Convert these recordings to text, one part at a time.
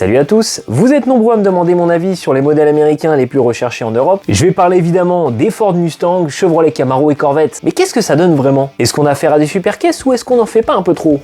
Salut à tous, vous êtes nombreux à me demander mon avis sur les modèles américains les plus recherchés en Europe. Je vais parler évidemment des Ford Mustang, Chevrolet Camaro et Corvette. Mais qu'est-ce que ça donne vraiment? Est-ce qu'on a affaire à des super caisses ou est-ce qu'on en fait pas un peu trop?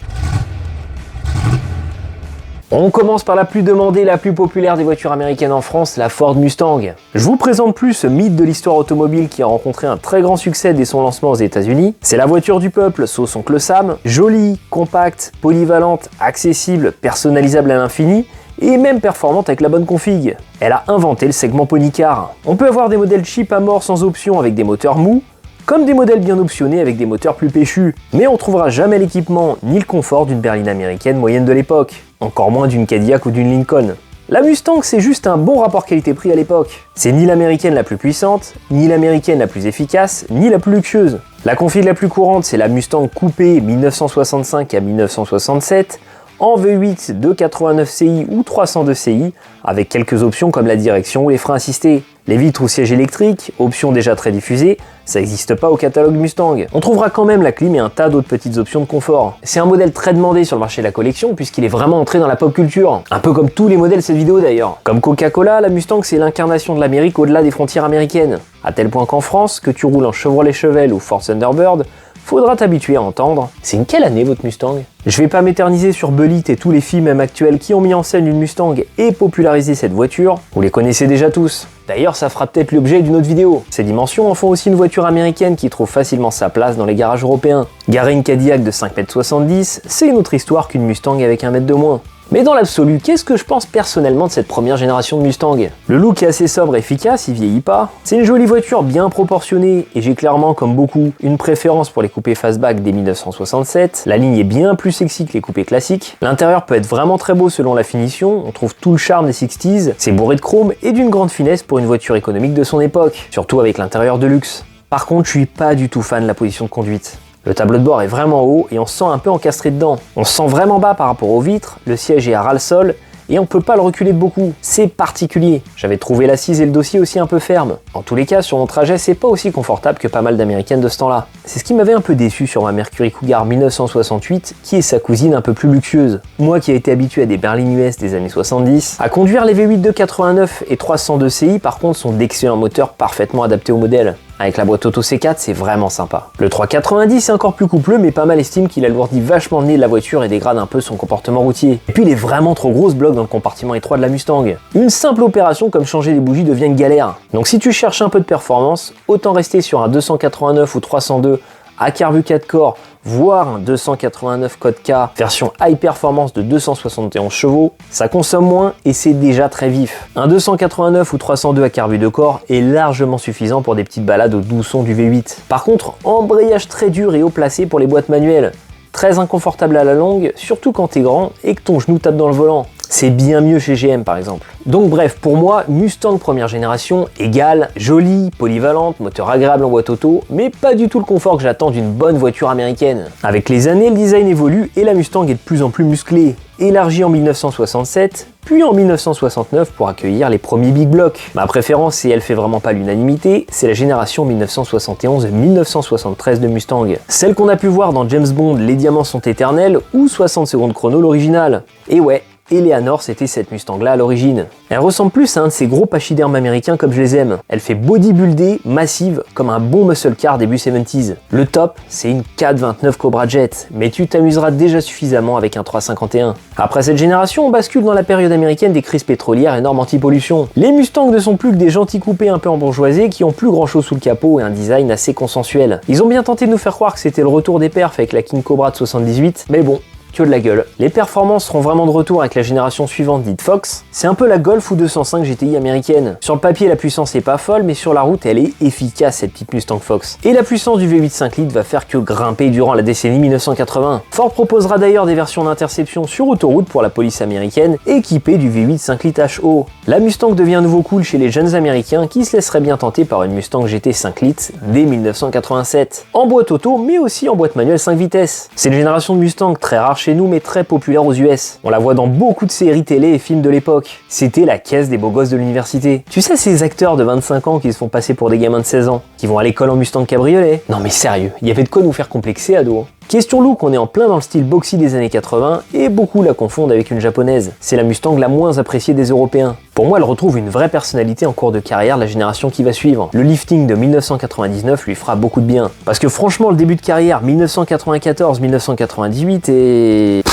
On commence par la plus demandée, la plus populaire des voitures américaines en France, la Ford Mustang. Je vous présente plus ce mythe de l'histoire automobile qui a rencontré un très grand succès dès son lancement aux États-Unis. C'est la voiture du peuple, sauce oncle Sam, jolie, compacte, polyvalente, accessible, personnalisable à l'infini, et même performante avec la bonne config. Elle a inventé le segment Pony Car. On peut avoir des modèles cheap à mort sans option avec des moteurs mous, comme des modèles bien optionnés avec des moteurs plus péchus. Mais on trouvera jamais l'équipement ni le confort d'une berline américaine moyenne de l'époque, encore moins d'une Cadillac ou d'une Lincoln. La Mustang, c'est juste un bon rapport qualité-prix à l'époque. C'est ni l'américaine la plus puissante, ni l'américaine la plus efficace, ni la plus luxueuse. La config la plus courante, c'est la Mustang coupée 1965 à 1967, en V8 289 CI ou 302 CI, avec quelques options comme la direction ou les freins assistés. Les vitres ou sièges électriques, options déjà très diffusées, ça n'existe pas au catalogue Mustang. On trouvera quand même la clim et un tas d'autres petites options de confort. C'est un modèle très demandé sur le marché de la collection puisqu'il est vraiment entré dans la pop culture. Un peu comme tous les modèles de cette vidéo d'ailleurs. Comme Coca-Cola, la Mustang c'est l'incarnation de l'Amérique au-delà des frontières américaines. À tel point qu'en France, que tu roules en Chevrolet Chevelle ou Ford Thunderbird, faudra t'habituer à entendre « C'est une quelle année votre Mustang ?» Je vais pas m'éterniser sur Bullitt et tous les films même actuels qui ont mis en scène une Mustang et popularisé cette voiture, vous les connaissez déjà tous. D'ailleurs, ça fera peut-être l'objet d'une autre vidéo. Ces dimensions en font aussi une voiture américaine qui trouve facilement sa place dans les garages européens. Garer une Cadillac de 5,70 m, c'est une autre histoire qu'une Mustang avec 1 mètre de moins. Mais dans l'absolu, qu'est-ce que je pense personnellement de cette première génération de Mustang? Le look est assez sobre et efficace, il vieillit pas. C'est une jolie voiture bien proportionnée et j'ai clairement, comme beaucoup, une préférence pour les coupés fastback dès 1967. La ligne est bien plus sexy que les coupés classiques. L'intérieur peut être vraiment très beau selon la finition, on trouve tout le charme des 60s. C'est bourré de chrome et d'une grande finesse pour une voiture économique de son époque, surtout avec l'intérieur de luxe. Par contre, je suis pas du tout fan de la position de conduite. Le tableau de bord est vraiment haut et on se sent un peu encastré dedans. On se sent vraiment bas par rapport aux vitres, le siège est à ras le sol et on peut pas le reculer de beaucoup. C'est particulier. J'avais trouvé l'assise et le dossier aussi un peu ferme. En tous les cas, sur mon trajet, c'est pas aussi confortable que pas mal d'américaines de ce temps-là. C'est ce qui m'avait un peu déçu sur ma Mercury Cougar 1968, qui est sa cousine un peu plus luxueuse. Moi qui ai été habitué à des berlines US des années 70, à conduire les V8 289 et 302 CI par contre sont d'excellents moteurs parfaitement adaptés au modèle. Avec la boîte auto C4, c'est vraiment sympa. Le 390 est encore plus coupleux, mais pas mal estime qu'il alourdit vachement le nez de la voiture et dégrade un peu son comportement routier. Et puis il est vraiment trop gros ce bloc dans le compartiment étroit de la Mustang. Une simple opération comme changer les bougies devient une galère. Donc si tu cherches un peu de performance, autant rester sur un 289 ou 302 à carbu 4 corps, voire un 289 code K version high performance de 271 chevaux, ça consomme moins et c'est déjà très vif. Un 289 ou 302 à carbu 2 corps est largement suffisant pour des petites balades au doux son du V8. Par contre, embrayage très dur et haut placé pour les boîtes manuelles. Très inconfortable à la longue, surtout quand t'es grand et que ton genou tape dans le volant. C'est bien mieux chez GM par exemple. Donc bref, pour moi, Mustang première génération égale jolie, polyvalente, moteur agréable en boîte auto, mais pas du tout le confort que j'attends d'une bonne voiture américaine. Avec les années, le design évolue et la Mustang est de plus en plus musclée. Élargie en 1967, puis en 1969 pour accueillir les premiers big blocks. Ma préférence, et elle fait vraiment pas l'unanimité, c'est la génération 1971-1973 de Mustang. Celle qu'on a pu voir dans James Bond, Les Diamants sont éternels ou 60 secondes chrono l'original. Et ouais, Eleanor, c'était cette Mustang-là à l'origine. Elle ressemble plus à un de ces gros pachydermes américains comme je les aime. Elle fait bodybuildée, massive, comme un bon muscle car début 70s. Le top, c'est une 429 Cobra Jet, mais tu t'amuseras déjà suffisamment avec un 351. Après cette génération, on bascule dans la période américaine des crises pétrolières et normes anti-pollution. Les Mustangs ne sont plus que des gentils coupés un peu embourgeoisés qui ont plus grand chose sous le capot et un design assez consensuel. Ils ont bien tenté de nous faire croire que c'était le retour des perfs avec la King Cobra de 78, mais bon, de la gueule. Les performances seront vraiment de retour avec la génération suivante dite Fox. C'est un peu la Golf ou 205 GTI américaine. Sur le papier, la puissance est pas folle, mais sur la route, elle est efficace cette petite Mustang Fox. Et la puissance du V8 5 litres va faire que grimper durant la décennie 1980. Ford proposera d'ailleurs des versions d'interception sur autoroute pour la police américaine, équipées du V8 5 litres HO. La Mustang devient nouveau cool chez les jeunes américains qui se laisseraient bien tenter par une Mustang GT 5 litres dès 1987. En boîte auto, mais aussi en boîte manuelle 5 vitesses. C'est une génération de Mustang très rare chez nous mais très populaire aux US. On la voit dans beaucoup de séries télé et films de l'époque. C'était la caisse des beaux gosses de l'université. Tu sais ces acteurs de 25 ans qui se font passer pour des gamins de 16 ans, qui vont à l'école en Mustang cabriolet? Non mais sérieux, il y avait de quoi nous faire complexer ado. Question look, on est en plein dans le style boxy des années 80 et beaucoup la confondent avec une japonaise. C'est la Mustang la moins appréciée des Européens. Pour moi, elle retrouve une vraie personnalité en cours de carrière de la génération qui va suivre. Le lifting de 1999 lui fera beaucoup de bien. Parce que franchement, le début de carrière 1994-1998 est...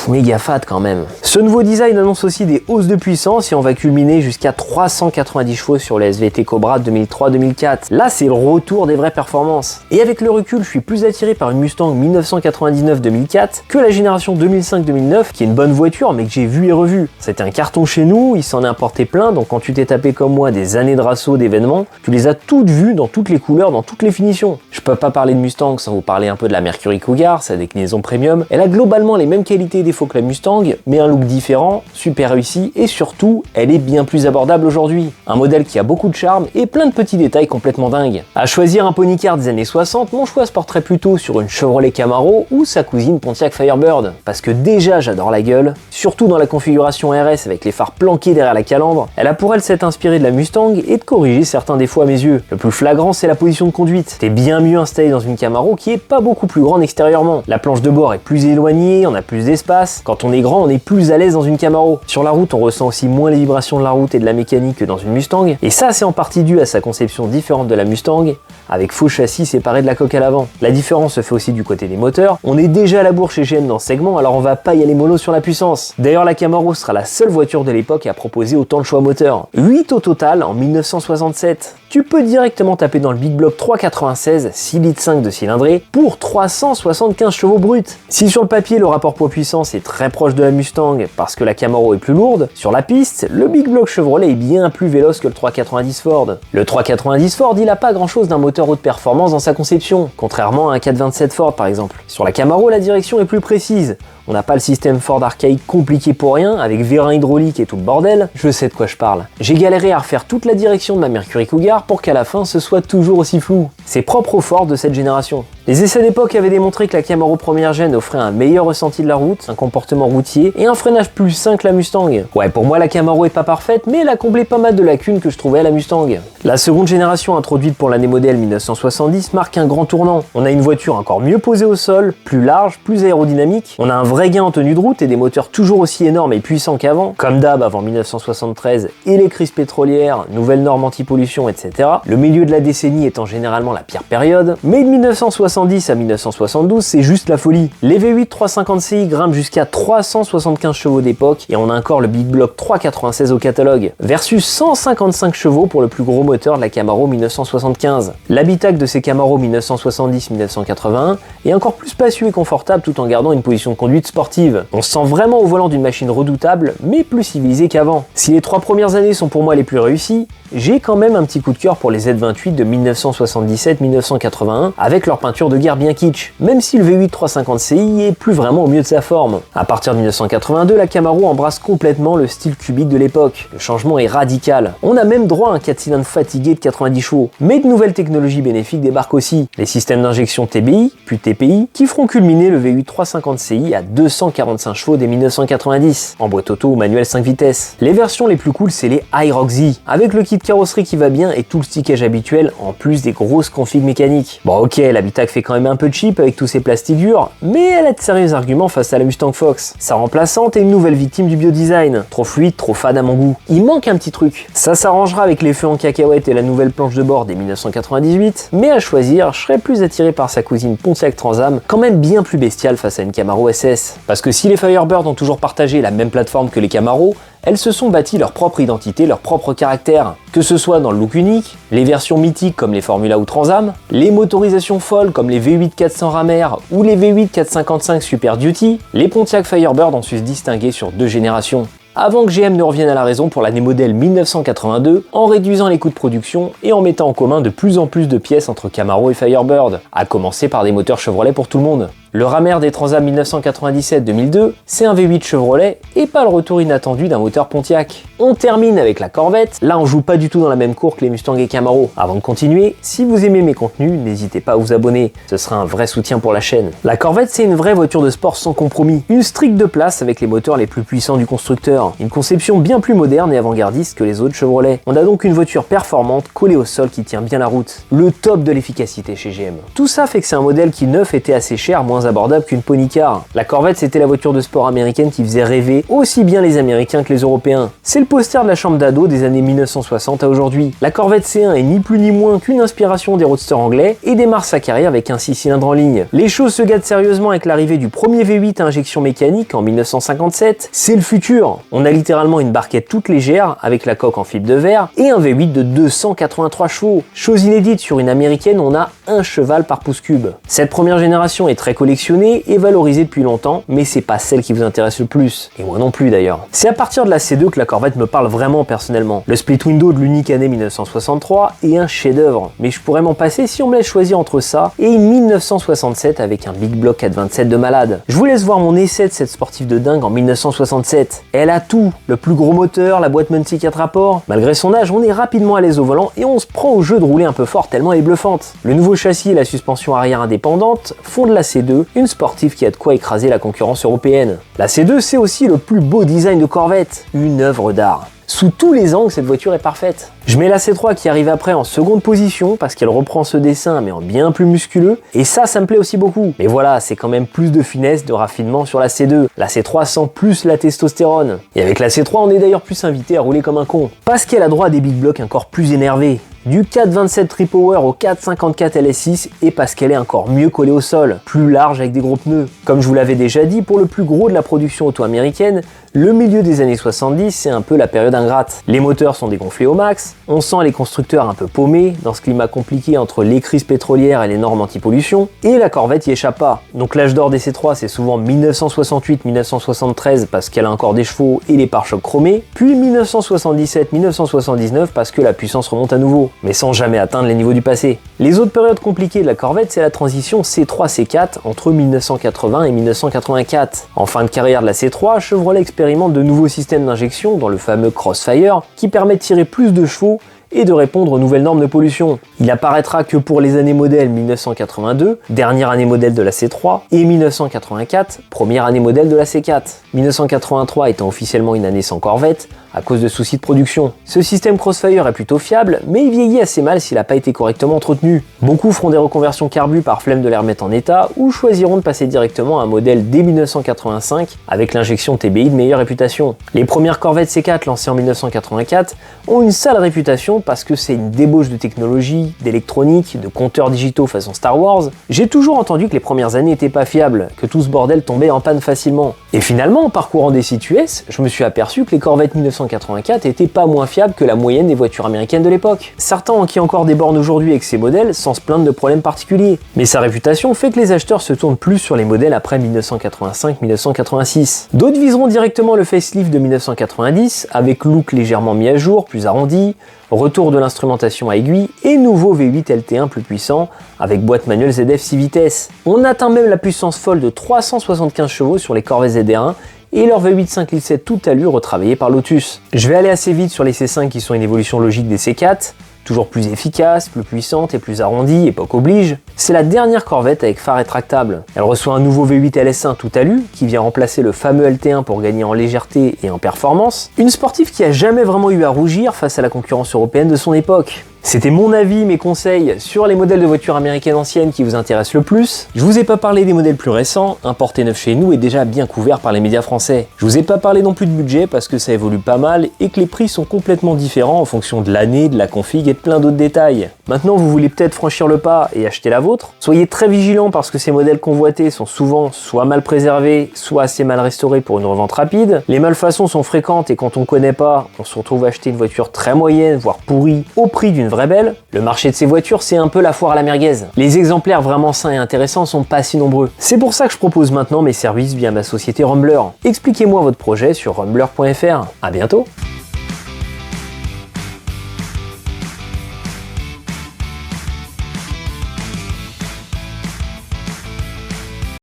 méga fat quand même. Ce nouveau design annonce aussi des hausses de puissance et on va culminer jusqu'à 390 chevaux sur le SVT Cobra 2003-2004. Là, c'est le retour des vraies performances. Et avec le recul, je suis plus attiré par une Mustang 1999-2004 que la génération 2005-2009, qui est une bonne voiture mais que j'ai vue et revue. C'était un carton chez nous, il s'en est importé plein, donc quand tu t'es tapé comme moi des années de rassaut, d'événements, tu les as toutes vues dans toutes les couleurs, dans toutes les finitions. Je peux pas parler de Mustang sans vous parler un peu de la Mercury Cougar, sa déclinaison premium. Elle a globalement les mêmes qualités et défauts que la Mustang, mais un look différent, super réussi et surtout, elle est bien plus abordable aujourd'hui. Un modèle qui a beaucoup de charme et plein de petits détails complètement dingues. À choisir un pony car des années 60, mon choix se porterait plutôt sur une Chevrolet Camaro ou sa cousine Pontiac Firebird. Parce que déjà j'adore la gueule, surtout dans la configuration RS avec les phares planqués derrière la calandre, elle a pour elle s'être inspirée de la Mustang et de corriger certains défauts à mes yeux. Le plus flagrant c'est la position de conduite. T'es bien mieux installé dans une Camaro qui est pas beaucoup plus grande extérieurement. La planche de bord est plus éloignée, on a plus d'espace. Quand on est grand, on est plus à l'aise dans une Camaro. Sur la route, on ressent aussi moins les vibrations de la route et de la mécanique que dans une Mustang. Et ça, c'est en partie dû à sa conception différente de la Mustang, avec faux châssis séparés de la coque à l'avant. La différence se fait aussi du côté des moteurs. On est déjà à la bourre chez GM dans ce segment, alors on va pas y aller mollo sur la puissance. D'ailleurs, la Camaro sera la seule voiture de l'époque à proposer autant de choix moteurs. 8 au total en 1967. Tu peux directement taper dans le Big Block 396 6 litres 5 de cylindrée pour 375 chevaux bruts. Si sur le papier le rapport poids-puissance est très proche de la Mustang parce que la Camaro est plus lourde, sur la piste, le Big Block Chevrolet est bien plus véloce que le 390 Ford. Le 390 Ford, il a pas grand chose d'un moteur haute performance dans sa conception, contrairement à un 427 Ford par exemple. Sur la Camaro, la direction est plus précise. On n'a pas le système Ford archaïque compliqué pour rien, avec vérin hydraulique et tout le bordel, je sais de quoi je parle. J'ai galéré à refaire toute la direction de ma Mercury Cougar pour qu'à la fin ce soit toujours aussi flou. C'est propre au Ford de cette génération. Les essais d'époque avaient démontré que la Camaro première gène offrait un meilleur ressenti de la route, un comportement routier et un freinage plus sain que la Mustang. Ouais, pour moi la Camaro est pas parfaite, mais elle a comblé pas mal de lacunes que je trouvais à la Mustang. La seconde génération introduite pour l'année modèle 1970 marque un grand tournant. On a une voiture encore mieux posée au sol, plus large, plus aérodynamique. On a un vrai gain en tenue de route et des moteurs toujours aussi énormes et puissants qu'avant, comme d'hab avant 1973, électrice pétrolière, nouvelles normes anti-pollution, etc. Le milieu de la décennie étant généralement la pire période, mais de 1970 à 1972, c'est juste la folie. Les V8 350 Ci grimpent jusqu'à 375 chevaux d'époque et on a encore le Big Block 396 au catalogue, versus 155 chevaux pour le plus gros moteur de la Camaro 1975. L'habitacle de ces Camaro 1970-1981 est encore plus spacieux et confortable tout en gardant une position de conduite sportive. On se sent vraiment au volant d'une machine redoutable, mais plus civilisée qu'avant. Si les 3 premières années sont pour moi les plus réussies, j'ai quand même un petit coup de cœur pour les Z28 de 1977-1981 avec leur peinture de guerre bien kitsch, même si le V8 350 Ci est plus vraiment au mieux de sa forme. À partir de 1982, la Camaro embrasse complètement le style cubique de l'époque. Le changement est radical. On a même droit à un 4 cylindres fatigué de 90 chevaux. Mais de nouvelles technologies bénéfiques débarquent aussi. Les systèmes d'injection TBI, puis TPI, qui feront culminer le V8 350 Ci à 245 chevaux dès 1990, en boîte auto ou manuel 5 vitesses. Les versions les plus cool, c'est les iRoxy, avec le kit carrosserie qui va bien et tout le stickage habituel, en plus des grosses configs mécaniques. Bon ok, l'habitacle fait quand même un peu cheap avec tous ces plastiques durs, mais elle a de sérieux arguments face à la Mustang Fox. Sa remplaçante est une nouvelle victime du biodesign, trop fluide, trop fade à mon goût. Il manque un petit truc. Ça s'arrangera avec les feux en cacahuète et la nouvelle planche de bord dès 1998, mais à choisir, je serais plus attiré par sa cousine Pontiac Trans Am, quand même bien plus bestiale face à une Camaro SS. Parce que si les Firebird ont toujours partagé la même plateforme que les Camaro, elles se sont bâties leur propre identité, leur propre caractère. Que ce soit dans le look unique, les versions mythiques comme les Formula ou Trans Am, les motorisations folles comme les V8 400 Rammer ou les V8 455 Super Duty, les Pontiac Firebird ont su se distinguer sur 2 générations. Avant que GM ne revienne à la raison pour l'année modèle 1982, en réduisant les coûts de production et en mettant en commun de plus en plus de pièces entre Camaro et Firebird, à commencer par des moteurs Chevrolet pour tout le monde. Le Rammer des Trans Am 1997-2002, c'est un V8 Chevrolet et pas le retour inattendu d'un moteur Pontiac. On termine avec la Corvette, là on joue pas du tout dans la même cour que les Mustang et Camaro. Avant de continuer, si vous aimez mes contenus, n'hésitez pas à vous abonner, ce sera un vrai soutien pour la chaîne. La Corvette c'est une vraie voiture de sport sans compromis, une stricte de place avec les moteurs les plus puissants du constructeur, une conception bien plus moderne et avant-gardiste que les autres Chevrolet. On a donc une voiture performante, collée au sol qui tient bien la route. Le top de l'efficacité chez GM. Tout ça fait que c'est un modèle qui neuf était assez cher, moins moins abordable qu'une Pony Car. La Corvette, c'était la voiture de sport américaine qui faisait rêver aussi bien les Américains que les Européens. C'est le poster de la chambre d'ado des années 1960 à aujourd'hui. La Corvette C1 est ni plus ni moins qu'une inspiration des roadsters anglais et démarre sa carrière avec un 6 cylindres en ligne. Les choses se gâtent sérieusement avec l'arrivée du premier V8 à injection mécanique en 1957. C'est le futur. On a littéralement une barquette toute légère avec la coque en fibre de verre et un V8 de 283 chevaux. Chose inédite, sur une américaine, on a un cheval par pouce cube. Cette première génération est très collectionnée et valorisée depuis longtemps, mais c'est pas celle qui vous intéresse le plus. Et moi non plus d'ailleurs. C'est à partir de la C2 que la Corvette me parle vraiment personnellement. Le split window de l'unique année 1963 est un chef-d'œuvre, mais je pourrais m'en passer si on me laisse choisir entre ça et une 1967 avec un Big Block 427 de malade. Je vous laisse voir mon essai de cette sportive de dingue en 1967. Elle a tout, le plus gros moteur, la boîte Muncie 4 rapports. Malgré son âge, on est rapidement à l'aise au volant et on se prend au jeu de rouler un peu fort tellement elle est bluffante. Le nouveau châssis et la suspension arrière indépendante font de la C2 une sportive qui a de quoi écraser la concurrence européenne. La C2, c'est aussi le plus beau design de Corvette, une œuvre d'art. Sous tous les angles, cette voiture est parfaite. Je mets la C3 qui arrive après en seconde position parce qu'elle reprend ce dessin mais en bien plus musculeux, et ça me plaît aussi beaucoup. Mais voilà, c'est quand même plus de finesse, de raffinement sur la C2. La C3 sent plus la testostérone. Et avec la C3, on est d'ailleurs plus invité à rouler comme un con. Parce qu'elle a droit à des big blocks encore plus énervés. Du 427 Tri-Power au 454 LS6 et parce qu'elle est encore mieux collée au sol, plus large avec des gros pneus. Comme je vous l'avais déjà dit, pour le plus gros de la production auto-américaine, le milieu des années 70, c'est un peu la période ingrate. Les moteurs sont dégonflés au max, on sent les constructeurs un peu paumés dans ce climat compliqué entre les crises pétrolières et les normes anti-pollution, et la Corvette y échappe pas. Donc l'âge d'or des C3, c'est souvent 1968-1973 parce qu'elle a encore des chevaux et les pare-chocs chromés, puis 1977-1979 parce que la puissance remonte à nouveau, mais sans jamais atteindre les niveaux du passé. Les autres périodes compliquées de la Corvette, c'est la transition C3-C4 entre 1980 et 1984. En fin de carrière de la C3, Chevrolet expérimente de nouveaux systèmes d'injection dans le fameux Crossfire qui permet de tirer plus de chevaux et de répondre aux nouvelles normes de pollution. Il apparaîtra que pour les années modèle 1982, dernière année modèle de la C3, et 1984, première année modèle de la C4. 1983 étant officiellement une année sans Corvette, à cause de soucis de production. Ce système Crossfire est plutôt fiable, mais il vieillit assez mal s'il n'a pas été correctement entretenu. Beaucoup feront des reconversions carbu par flemme de les remettre en état, ou choisiront de passer directement à un modèle dès 1985 avec l'injection TBI de meilleure réputation. Les premières Corvettes C4 lancées en 1984 ont une sale réputation parce que c'est une débauche de technologie, d'électronique, de compteurs digitaux façon Star Wars. J'ai toujours entendu que les premières années étaient pas fiables, que tout ce bordel tombait en panne facilement. Et finalement, en parcourant des sites US, je me suis aperçu que les Corvettes 1984 étaient pas moins fiables que la moyenne des voitures américaines de l'époque. Certains enquillent encore des bornes aujourd'hui avec ces modèles sans se plaindre de problèmes particuliers. Mais sa réputation fait que les acheteurs se tournent plus sur les modèles après 1985-1986. D'autres viseront directement le facelift de 1990 avec look légèrement mis à jour, plus arrondi, retour de l'instrumentation à aiguille et nouveau V8 LT1 plus puissant avec boîte manuelle ZF 6 vitesses. On atteint même la puissance folle de 375 chevaux sur les Corvette ZR1 et leur V8 5 litres 7 toute allure retravaillé par Lotus. Je vais aller assez vite sur les C5 qui sont une évolution logique des C4, toujours plus efficace, plus puissante et plus arrondie, époque oblige. C'est la dernière Corvette avec phare rétractable. Elle reçoit un nouveau V8 LS1 tout alu qui vient remplacer le fameux LT1 pour gagner en légèreté et en performance. Une sportive qui a jamais vraiment eu à rougir face à la concurrence européenne de son époque. C'était mon avis, mes conseils sur les modèles de voitures américaines anciennes qui vous intéressent le plus. Je vous ai pas parlé des modèles plus récents, importés neufs chez nous et déjà bien couverts par les médias français. Je vous ai pas parlé non plus de budget parce que ça évolue pas mal et que les prix sont complètement différents en fonction de l'année, de la config et de plein d'autres détails. Maintenant vous voulez peut-être franchir le pas et acheter la vôtre. Soyez très vigilants parce que ces modèles convoités sont souvent soit mal préservés, soit assez mal restaurés pour une revente rapide. Les malfaçons sont fréquentes et quand on connaît pas, on se retrouve à acheter une voiture très moyenne, voire pourrie, au prix d'une vraie belle. Le marché de ces voitures, c'est un peu la foire à la merguez. Les exemplaires vraiment sains et intéressants sont pas si nombreux. C'est pour ça que je propose maintenant mes services via ma société Rumbler. Expliquez-moi votre projet sur rumbler.fr. À bientôt.